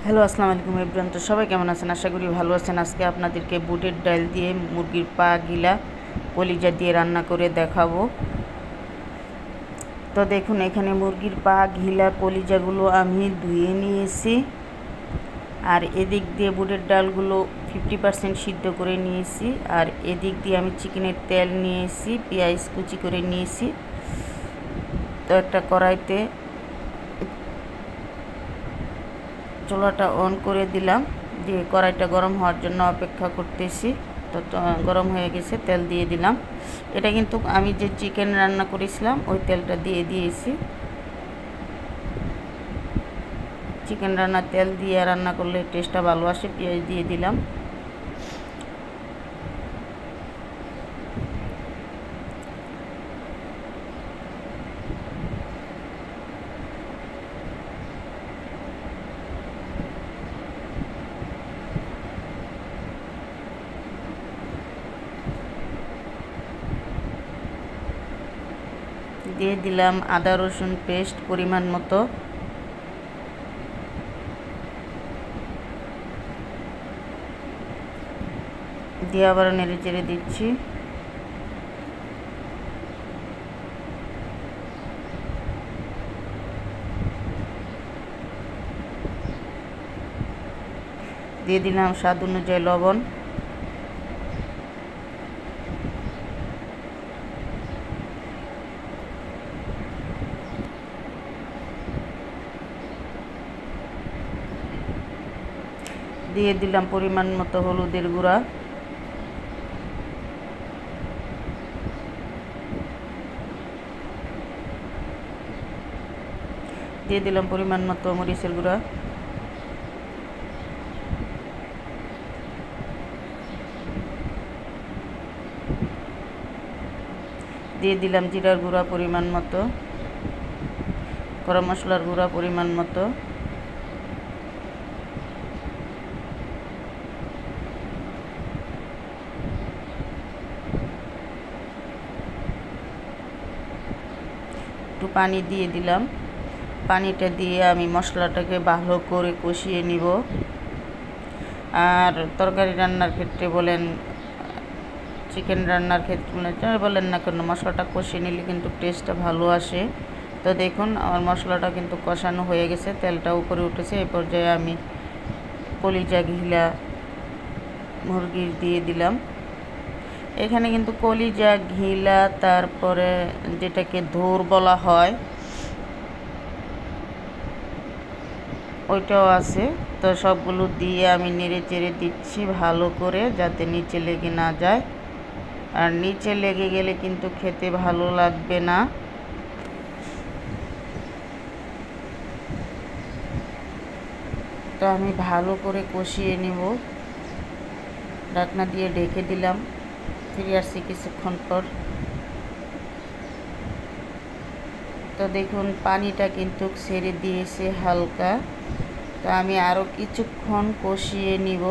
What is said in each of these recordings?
Hello, আসসালামু আলাইকুম everyone. তো সবাই কেমন আছেন? আশা করি ভালো আছেন। আজকে আপনাদেরকে বুটের ডাল দিয়ে মুরগির পা গিলা কলিজা দিয়ে রান্না করে দেখাবো। তো দেখুন, এখানে মুরগির পা ঘিলা কলিজাগুলো আমি ধুয়ে নিয়েছি, আর এদিক দিয়ে বুটের ডালগুলো 50% সিদ্ধ করে নিয়েছি, আর এদিক দিয়ে আমি চিকেনের তেল নিয়েছি, পেঁয়াজ কুচি করে নিয়েছি। তো একটা কড়াইতে চুলাটা অন করে দিলাম, দিয়ে কড়াইটা গরম হওয়ার জন্য অপেক্ষা করতেছি। তো গরম হয়ে গেছে, তেল দিয়ে দিলাম। এটা কিন্তু আমি যে চিকেন রান্না করেছিলাম ওই তেলটা দিয়ে দিয়েছি। চিকেন রান্নার তেল দিয়ে রান্না করলে টেস্টটা ভালো আসে। পেঁয়াজ দিয়ে দিলাম। দিয়ে দিলাম আদা রসুন পেস্ট পরিমাণ মতো। দিয়ে আবার নেড়ে চেড়ে দিচ্ছি। দিয়ে দিলাম স্বাদ অনুযায়ী লবণ। দিয়ে দিলাম পরিমাণ মতো হলুদের গুঁড়া। দিয়ে দিলাম পরিমাণ মতো মরিচের গুঁড়া। দিয়ে দিলাম জিরার গুঁড়া পরিমাণ মতো, গরম মশলার গুঁড়া পরিমাণ মতো। একটু পানি দিয়ে দিলাম। পানিটা দিয়ে আমি মশলাটাকে ভালো করে কষিয়ে নিব। আর তরকারি রান্নার ক্ষেত্রে বলেন, চিকেন রান্নার ক্ষেত্রে বলেন না কেন, মশলাটা কষিয়ে নিলে কিন্তু টেস্টটা ভালো আসে। তো দেখুন, আমার মশলাটা কিন্তু কষানো হয়ে গেছে, তেলটা উপরে উঠেছে। এই পর্যায়ে আমি কলিজা ঘিলা মুরগির দিয়ে দিলাম। এখানে কিন্তু কলিজা ঘিলা, তারপরে যেটাকে ধোর বলা হয়, ওইটাও আছে। তো সবগুলো দিয়ে আমি নেড়ে চেড়ে দিচ্ছি ভালো করে, যাতে নিচে লেগে না যায়। আর নিচে লেগে গেলে কিন্তু খেতে ভালো লাগবে না। তো আমি ভালো করে কষিয়ে নেব। ঢাকনা দিয়ে ঢেকে দিলাম। ফিরে আসছি কিছুক্ষণ পর। তো দেখুন, পানিটা কিন্তু ছেড়ে দিয়েছে হালকা। তো আমি আরও কিছুক্ষণ কষিয়ে নিব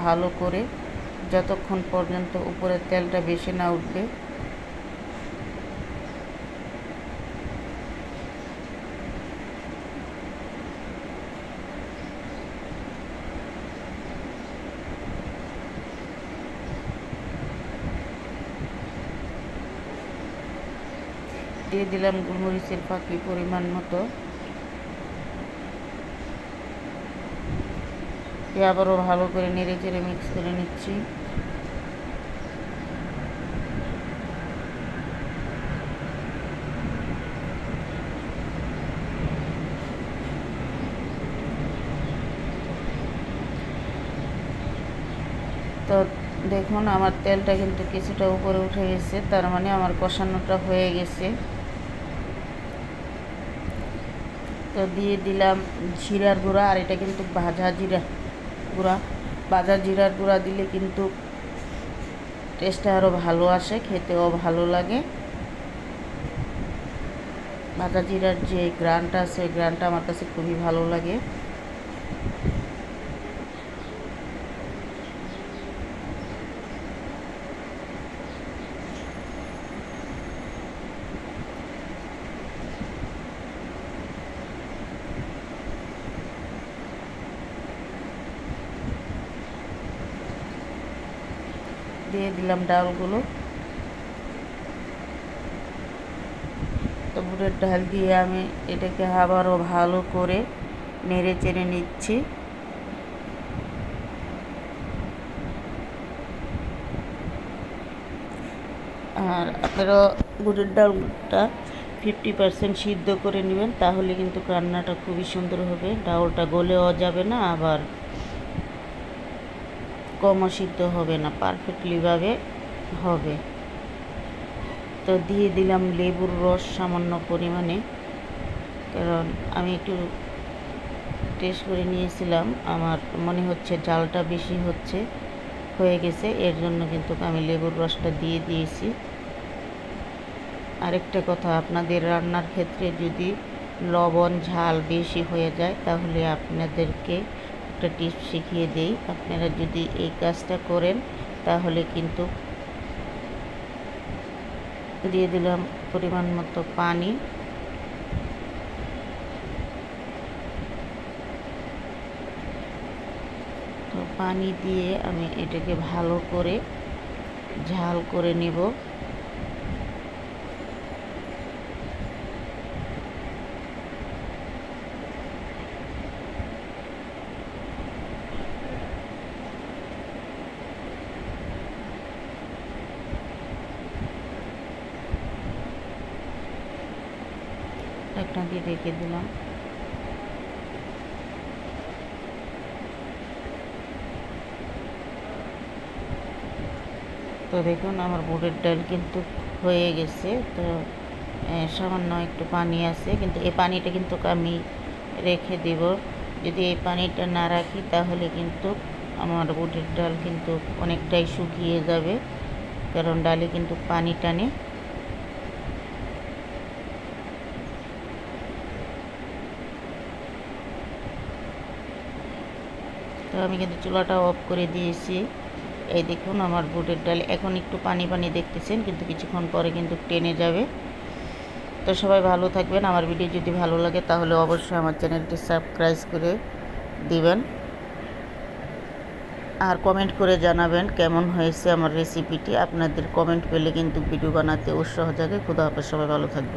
ভালো করে, যতক্ষণ পর্যন্ত উপরের তেলটা বেশি না উঠবে। দিয়ে দিলাম গোলমরিচের ফাঁকি পরিমাণ মতো। আবারও ভালো করে নেড়ে চেড়ে মিক্স করে নিচ্ছি। তো দেখুন, আমার তেলটা কিন্তু কিছুটা উপরে উঠে গেছে, তার মানে আমার কষানোটা হয়ে গেছে। তো দিয়ে দিলাম জিরার গুঁড়া, আর এটা কিন্তু ভাজা জিরা গুঁড়া। ভাজা জিরার গুঁড়া দিলে কিন্তু টেস্টটা আরও ভালো আসে, খেতেও ভালো লাগে। ভাজা জিরার যে গ্রানটা আছে, ওই গ্রানটা আমার কাছে খুবই ভালো লাগে। দিয়ে দিলাম ডালগুলো। তো বুটের ডাল দিয়ে আমি এটাকে আবারও ভালো করে নেড়ে চেড়ে নিচ্ছি। আর আপনারা বুটের ডালটা 50% সিদ্ধ করে নেবেন, তাহলে কিন্তু রান্নাটা খুবই সুন্দর হবে। ডালটা গলেও যাবে না, আবার কমও সিদ্ধ হবে না, পারফেক্টলিভাবে হবে। তো দিয়ে দিলাম লেবুর রস সামান্য পরিমাণে, কারণ আমি একটু টেস্ট করে নিয়েছিলাম, আমার মনে হচ্ছে জালটা বেশি হয়ে গেছে, এর জন্য কিন্তু আমি লেবুর রসটা দিয়ে দিয়েছি। আরেকটা কথা, আপনাদের রান্নার ক্ষেত্রে যদি লবণ ঝাল বেশি হয়ে যায়, তাহলে আপনাদেরকে একটা টিপস শিখিয়ে দেই। আপনারা যদি এই কাজটা করেন, তাহলে কিন্তু দিয়ে দিলাম পরিমাণ মতো পানি। তো পানি দিয়ে আমি এটাকে ভালো করে ঝাল করে নিব। ঢাকনা দিয়ে রেখে দিলাম। তো দেখুন আমার বুটের ডাল কিন্তু হয়ে গেছে। তো সামান্য একটু পানি আছে, কিন্তু এই পানিটা কিন্তু আমি রেখে দেব। যদি এই পানিটা না রাখি, তাহলে কিন্তু আমার বুটের ডাল কিন্তু অনেকটাই শুকিয়ে যাবে, কারণ ডালে কিন্তু পানি টানে। তো আমি কিন্তু চুলাটা অফ করে দিয়েছি। এই দেখুন আমার বুটের ডাল এখন একটু পানি পানি দেখতেছেন, কিন্তু কিছুক্ষণ পরে কিন্তু টেনে যাবে। তো সবাই ভালো থাকবেন। আমার ভিডিও যদি ভালো লাগে, তাহলে অবশ্যই আমার চ্যানেলটি সাবস্ক্রাইব করে দিবেন, আর কমেন্ট করে জানাবেন কেমন হয়েছে আমার রেসিপিটি। আপনাদের কমেন্ট পেলে কিন্তু ভিডিও বানাতে উৎসাহ জাগে। খুদা হাফেজ, সবাই ভালো থাকবেন।